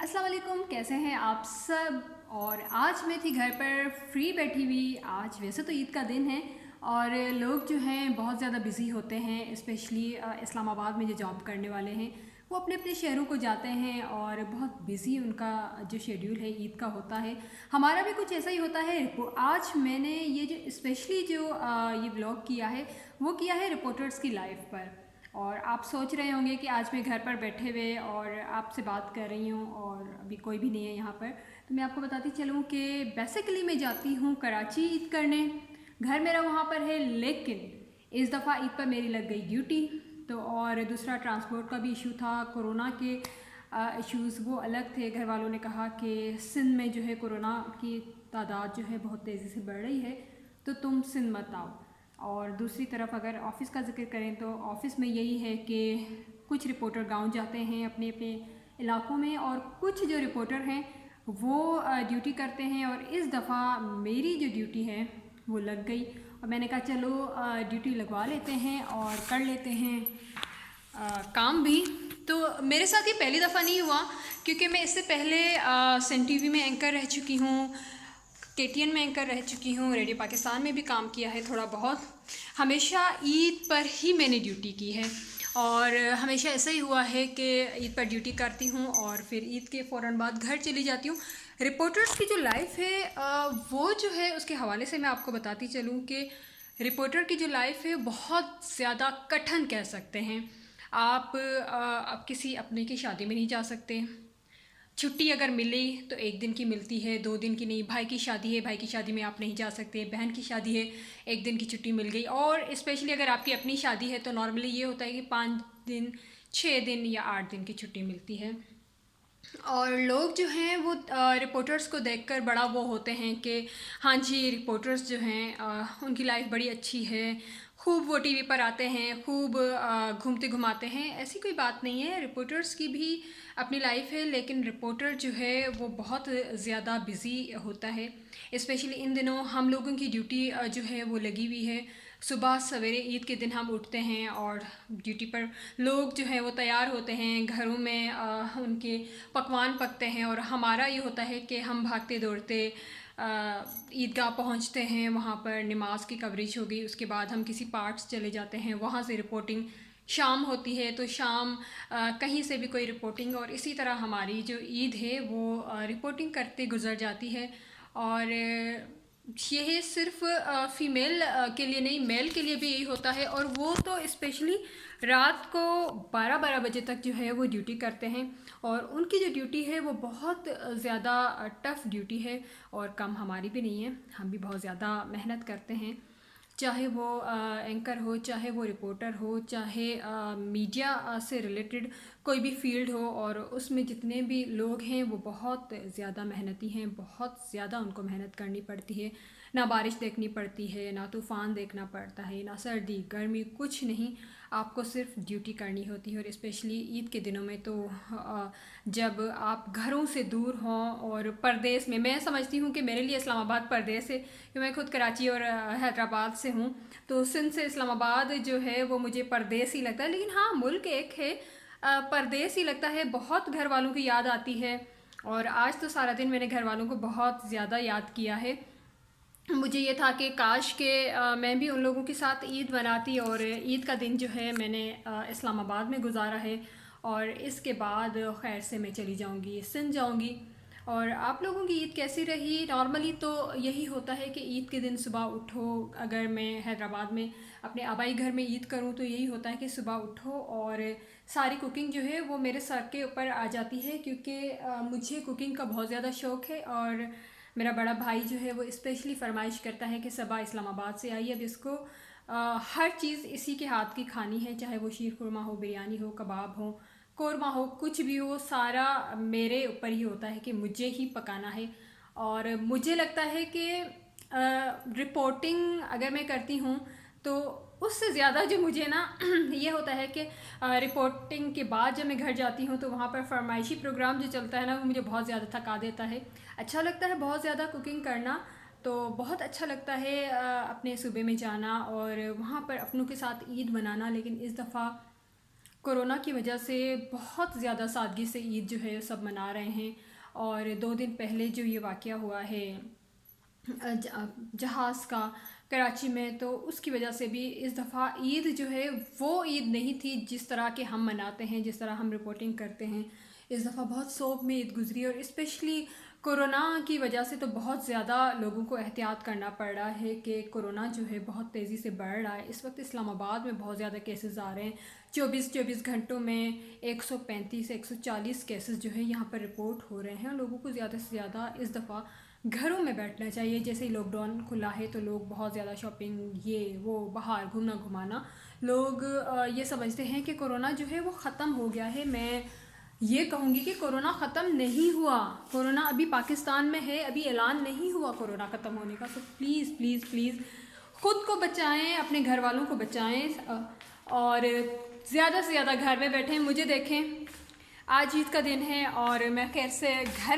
अस्सलाम वालेकुम, कैसे हैं आप सब। और आज मैं थी घर पर फ्री बैठी हुई। आज वैसे तो ईद का दिन है और लोग जो हैं बहुत ज़्यादा बिज़ी होते हैं, स्पेशली इस्लामाबाद में जो जॉब करने वाले हैं वो अपने अपने शहरों को जाते हैं और बहुत बिज़ी उनका जो शेड्यूल है ईद का होता है। हमारा भी कुछ ऐसा ही होता है। आज मैंने ये जो स्पेशली जो ये व्लॉग किया है वो किया है रिपोर्टर्स की लाइफ पर। और आप सोच रहे होंगे कि आज मैं घर पर बैठे हुए और आपसे बात कर रही हूँ और अभी कोई भी नहीं है यहाँ पर। तो मैं आपको बताती चलूँ कि बेसिकली मैं जाती हूँ कराची ईद करने। घर मेरा वहाँ पर है, लेकिन इस दफ़ा ईद पर मेरी लग गई ड्यूटी। तो और दूसरा ट्रांसपोर्ट का भी इशू था, कोरोना के इश्यूज़ वो अलग थे। घर वालों ने कहा कि सिंध में जो है कोरोना की तादाद जो है बहुत तेज़ी से बढ़ रही है, तो तुम सिंध मत आओ। और दूसरी तरफ अगर ऑफ़िस का ज़िक्र करें तो ऑफ़िस में यही है कि कुछ रिपोर्टर गांव जाते हैं अपने अपने इलाकों में, और कुछ जो रिपोर्टर हैं वो ड्यूटी करते हैं। और इस दफ़ा मेरी जो ड्यूटी है वो लग गई और मैंने कहा चलो ड्यूटी लगवा लेते हैं और कर लेते हैं काम भी। तो मेरे साथ ये पहली दफ़ा नहीं हुआ, क्योंकि मैं इससे पहले सन टीवी में एंकर रह चुकी हूँ, केटीएन में एंकर रह चुकी हूँ, रेडियो पाकिस्तान में भी काम किया है थोड़ा बहुत। हमेशा ईद पर ही मैंने ड्यूटी की है और हमेशा ऐसा ही हुआ है कि ईद पर ड्यूटी करती हूँ और फिर ईद के फ़ौरन बाद घर चली जाती हूँ। रिपोर्टर्स की जो लाइफ है वो जो है उसके हवाले से मैं आपको बताती चलूँ कि रिपोर्टर की जो लाइफ है बहुत ज़्यादा कठिन कह सकते हैं। आप किसी अपने की शादी में नहीं जा सकते। छुट्टी अगर मिली तो एक दिन की मिलती है, 2 दिन की नहीं। भाई की शादी है, भाई की शादी में आप नहीं जा सकते। बहन की शादी है, एक दिन की छुट्टी मिल गई। और स्पेशली अगर आपकी अपनी शादी है तो नॉर्मली ये होता है कि 5 दिन, 6 दिन या 8 दिन की छुट्टी मिलती है। और लोग जो हैं वो रिपोर्टर्स को देखकर बड़ा वो होते हैं कि हाँ जी, रिपोर्टर्स जो हैं उनकी लाइफ बड़ी अच्छी है, खूब वो टीवी पर आते हैं, खूब घूमते घुमाते हैं। ऐसी कोई बात नहीं है, रिपोर्टर्स की भी अपनी लाइफ है, लेकिन रिपोर्टर जो है वो बहुत ज़्यादा बिज़ी होता है। स्पेशली इन दिनों हम लोगों की ड्यूटी जो है वो लगी हुई है। सुबह सवेरे ईद के दिन हम उठते हैं और ड्यूटी पर लोग जो हैं वो तैयार होते हैं, घरों में उनके पकवान पकते हैं और हमारा ये होता है कि हम भागते दौड़ते ईदगाह पहुंचते हैं। वहाँ पर नमाज की कवरेज होगी, उसके बाद हम किसी पार्ट्स चले जाते हैं, वहाँ से रिपोर्टिंग। शाम होती है तो शाम कहीं से भी कोई रिपोर्टिंग, और इसी तरह हमारी जो ईद है वो रिपोर्टिंग करते गुजर जाती है। और ये सिर्फ फ़ीमेल के लिए नहीं, मेल के लिए भी यही होता है। और वो तो स्पेशली रात को 12-12 बजे तक जो है वो ड्यूटी करते हैं और उनकी जो ड्यूटी है वो बहुत ज़्यादा टफ़ ड्यूटी है और कम हमारी भी नहीं है। हम भी बहुत ज़्यादा मेहनत करते हैं, चाहे वो एंकर हो, चाहे वो रिपोर्टर हो, चाहे मीडिया से रिलेटेड कोई भी फील्ड हो। और उसमें जितने भी लोग हैं वो बहुत ज़्यादा मेहनती हैं, बहुत ज़्यादा उनको मेहनत करनी पड़ती है। ना बारिश देखनी पड़ती है, ना तूफ़ान देखना पड़ता है, ना सर्दी गर्मी, कुछ नहीं। आपको सिर्फ ड्यूटी करनी होती है। और स्पेशली ईद के दिनों में तो जब आप घरों से दूर हों और परदेस में, मैं समझती हूँ कि मेरे लिए इस्लामाबाद परदेस है, कि मैं खुद कराची और हैदराबाद से हूँ, तो सिंध से इस्लामाबाद जो है वो मुझे परदेस ही लगता है। लेकिन हाँ, मुल्क एक है, परदेस ही लगता है। बहुत घर वालों की याद आती है और आज तो सारा दिन मैंने घर वालों को बहुत ज़्यादा याद किया है। मुझे ये था कि काश के मैं भी उन लोगों के साथ ईद मनाती। और ईद का दिन जो है मैंने इस्लामाबाद में गुजारा है और इसके बाद खैर से मैं चली जाऊंगी, सिंध जाऊंगी। और आप लोगों की ईद कैसी रही? नॉर्मली तो यही होता है कि ईद के दिन सुबह उठो। अगर मैं हैदराबाद में अपने आबाई घर में ईद करूं तो यही होता है कि सुबह उठो और सारी कुकिंग जो है वो मेरे सर के ऊपर आ जाती है, क्योंकि मुझे कुकिंग का बहुत ज़्यादा शौक़ है। और मेरा बड़ा भाई जो है वो स्पेशली फरमाइश करता है कि सबा इस्लामाबाद से आई, अब इसको हर चीज़ इसी के हाथ की खानी है, चाहे वो शीर खुरमा हो, बिरयानी हो, कबाब हो, कोरमा हो, कुछ भी हो, सारा मेरे ऊपर ही होता है कि मुझे ही पकाना है। और मुझे लगता है कि रिपोर्टिंग अगर मैं करती हूँ तो उससे ज़्यादा जो मुझे ना ये होता है कि रिपोर्टिंग के बाद जब मैं घर जाती हूँ तो वहाँ पर फरमाइशी प्रोग्राम जो चलता है ना, वो मुझे बहुत ज़्यादा थका देता है। अच्छा लगता है बहुत ज़्यादा कुकिंग करना, तो बहुत अच्छा लगता है अपने सूबे में जाना और वहाँ पर अपनों के साथ ईद मनाना। लेकिन इस दफ़ा کورونا کی وجہ سے بہت زیادہ سادگی سے عید جو ہے سب منا رہے ہیں، اور 2 دن پہلے جو یہ واقعہ ہوا ہے جہاز کا کراچی میں، تو اس کی وجہ سے بھی اس دفعہ عید جو ہے وہ عید نہیں تھی جس طرح کہ ہم مناتے ہیں، جس طرح ہم رپورٹنگ کرتے ہیں۔ اس دفعہ بہت سوگ میں عید گزری، اور اسپیشلی کورونا کی وجہ سے تو بہت زیادہ لوگوں کو احتیاط کرنا پڑ رہا ہے کہ کورونا جو ہے بہت تیزی سے بڑھ رہا ہے۔ اس وقت اسلام آباد میں بہت زیادہ کیسز آ رہے ہیں، 24 گھنٹوں میں 135 سے 140 کیسز جو ہے یہاں پر رپورٹ ہو رہے ہیں، اور لوگوں کو زیادہ سے زیادہ اس دفعہ گھروں میں بیٹھنا چاہیے۔ جیسے ہی لاک ڈاؤن کھلا ہے تو لوگ بہت زیادہ شاپنگ، یہ وہ، باہر گھومنا گھمانا، لوگ یہ سمجھتے ہیں کہ کورونا جو ہے وہ ختم ہو گیا ہے۔ میں یہ کہوں گی کہ کورونا ختم نہیں ہوا، کورونا ابھی پاکستان میں ہے، ابھی اعلان نہیں ہوا کورونا ختم ہونے کا۔ سو پلیز پلیز پلیز خود کو بچائیں، اپنے گھر والوں کو بچائیں، اور زیادہ سے زیادہ گھر میں بیٹھیں۔ مجھے دیکھیں، آج عید کا دن ہے اور میں خیر سے گھر